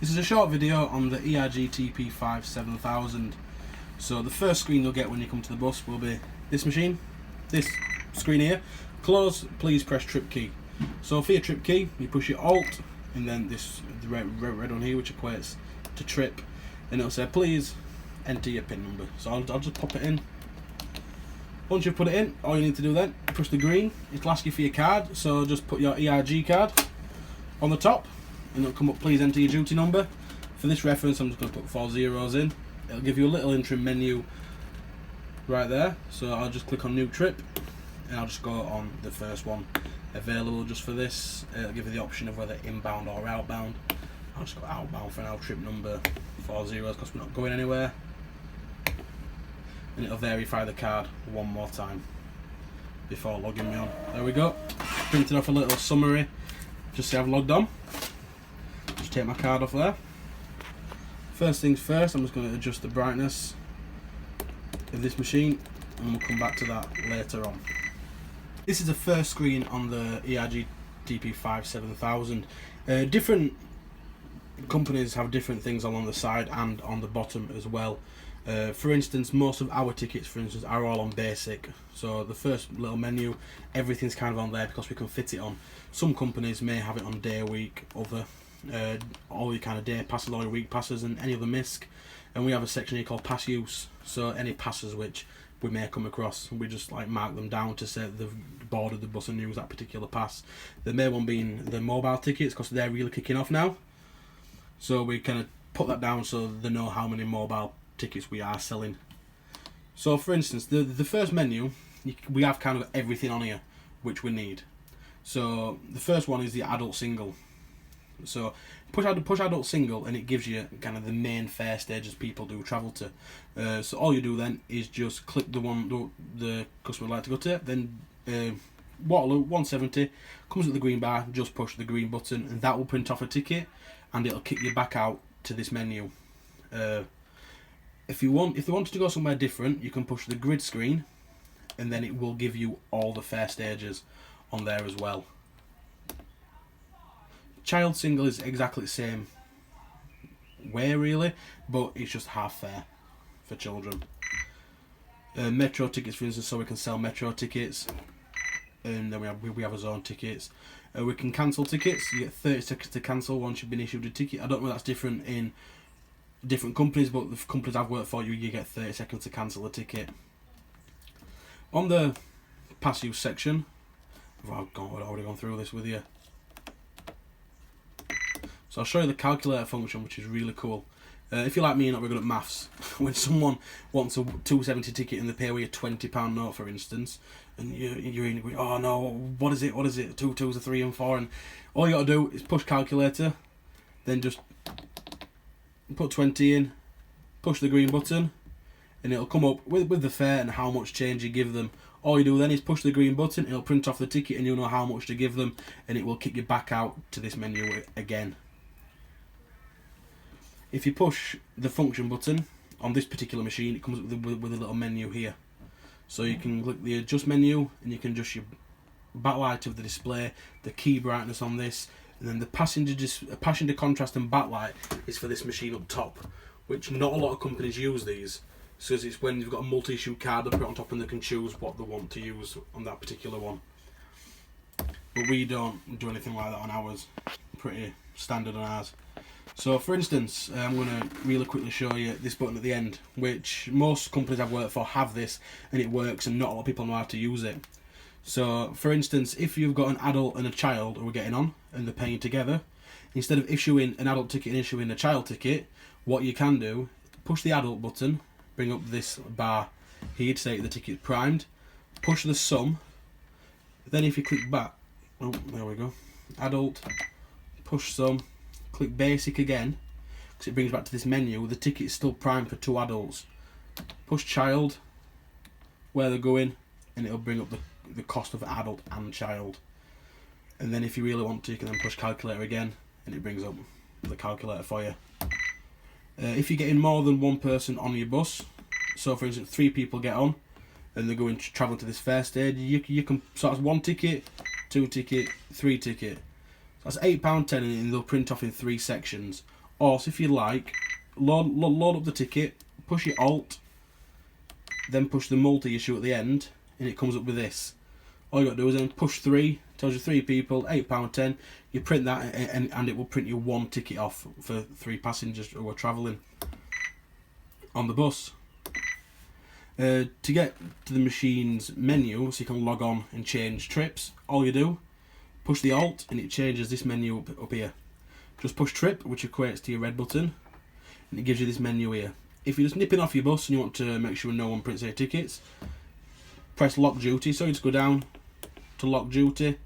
This is a short video on the ERG TP5700. So the first screen you'll get when you come to the bus will be this machine, this screen here. Close, please press trip key. So for your trip key, you push your Alt and then the red one here, which equates to trip, and it'll say please enter your PIN number. So I'll just pop it in. Once you've put it in, all you need to do then, push the green. It'll ask you for your card, so just put your ERG card on the top, and it'll come up, please enter your duty number. For this reference, I'm just going to put 4 zeros in. It'll give you a little interim menu right there, so I'll just click on new trip, and I'll just go on the first one available just for this. It'll give you the option of whether inbound or outbound. I'll just go outbound for now, trip number 4 zeros, because we're not going anywhere. And it'll verify the card one more time before logging me on. There we go. Printed off a little summary just say I've logged on. Just take my card off there. First things first, I'm just going to adjust the brightness of this machine, and we'll come back to that later on. This is the first screen on the ERG TP5700. Different companies have different things along the side and on the bottom as well. For instance, most of our tickets, for instance, are all on basic. So the first little menu, everything's kind of on there because we can fit it on. Some companies may have it on day, week, other, all your kind of day passes, all your week passes, and any other MISC. And we have a section here called pass use. So any passes which we may come across, we just like mark them down to say they've boarded the bus and use that particular pass. The main one being the mobile tickets, because they're really kicking off now. So we kind of put that down so they know how many mobile tickets we are selling. So for instance, the first menu, we have kind of everything on here which we need. So the first one is the adult single. So push adult single, and it gives you kind of the main fare stages people do travel to. So all you do then is just click the one the customer would like to go to. Then Waterloo 170 comes with the green bar. Just push the green button, and that will print off a ticket, and it'll kick you back out to this menu. If you wanted to go somewhere different, you can push the grid screen, and then it will give you all the fare stages on there as well. Child single is exactly the same way really, but it's just half fare for children. Metro tickets, for instance, so we can sell metro tickets, and then we have our zone tickets. We can cancel tickets. You get 30 seconds to cancel once you've been issued a ticket. I don't know if that's different in different companies, but the companies I've worked for, you get 30 seconds to cancel a ticket. On the pass use section, I've already gone through this with you. So I'll show you the calculator function, which is really cool. If you're like me, you're not very good at maths. When someone wants a 270 ticket and they pay with a £20 note, for instance, and you're in, oh no, what is it? 2 2s, a 3 and 4, and all you got to do is push calculator, then just put 20 in, push the green button, and it'll come up with the fare and how much change you give them. All you do then is push the green button, it'll print off the ticket, and you'll know how much to give them, and it will kick you back out to this menu again. If you push the function button on this particular machine, it comes up with a little menu here. So you can click the adjust menu, and you can adjust your backlight of the display, the key brightness on this, and then the passenger contrast and backlight is for this machine up top, which not a lot of companies use these. So it's when you've got a multi-issue card, they put it on top and they can choose what they want to use on that particular one. But we don't do anything like that on ours. Pretty standard on ours. So for instance, I'm going to really quickly show you this button at the end, which most companies I've worked for have this, and it works, and not a lot of people know how to use it. So for instance, if you've got an adult and a child who are getting on and they're paying together, instead of issuing an adult ticket and issuing a child ticket, what you can do, push the adult button, bring up this bar here to say the ticket's primed, push the sum, then if you click back, oh there we go, adult, push sum, click basic again, because it brings back to this menu, the ticket is still primed for 2 adults. Push child, where they're going, and it'll bring up the cost of adult and child. And then if you really want to, you can then push calculator again, and it brings up the calculator for you. If you're getting more than one person on your bus, so for instance 3 people get on and they're going travelling to this fare stage, you can, so that's 1 ticket, 2 ticket, 3 ticket. So that's £8.10, and they'll print off in 3 sections. Or if you like, load up the ticket, push your Alt, then push the multi issue at the end, and it comes up with this. All you got to do is then push 3, tells you 3 people, £8.10. You print that, and it will print you 1 ticket off for 3 passengers who are travelling on the bus. To get to the machine's menu, so you can log on and change trips, all you do, push the Alt, and it changes this menu up here. Just push trip, which equates to your red button, and it gives you this menu here. If you're just nipping off your bus and you want to make sure no one prints any tickets, press lock duty. So you just go down to lock duty,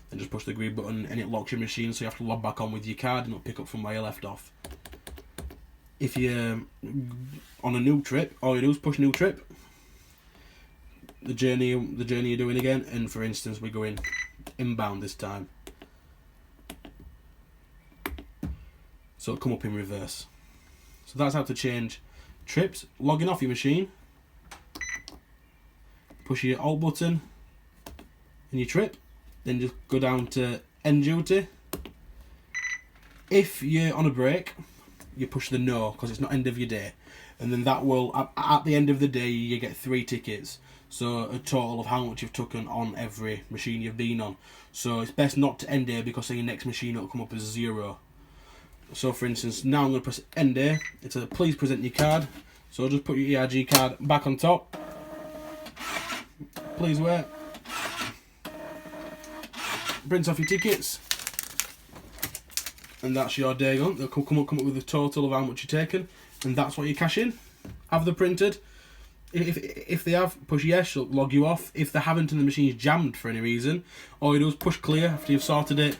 then just push the green button and it locks your machine, so you have to log back on with your card and it'll pick up from where you left off. If you're on a new trip, all you do is push new trip, the journey you're doing again, and for instance we're going inbound this time, so it'll come up in reverse. So that's how to change trips. Logging off your machine, push your Alt button and your trip, then just go down to end duty. If you're on a break, you push the no, because it's not end of your day, and then that will, at the end of the day, you get 3 tickets, so a total of how much you've taken on every machine you've been on. So it's best not to end here, because then your next machine will come up as 0. So for instance, now I'm going to press end here. It says please present your card, so just put your ERG card back on top, please wait, print off your tickets, and that's your day gone. They'll come up with a total of how much you've taken, and that's what you cash in. Have they printed? If they have, push yes, it'll log you off. If they haven't and the machine's jammed for any reason, all you do is push clear after you've sorted it,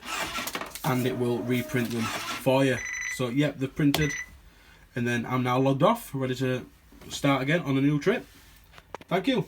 and it will reprint them for you. So yep, they've printed, and then I'm now logged off, ready to start again on a new trip. Thank you.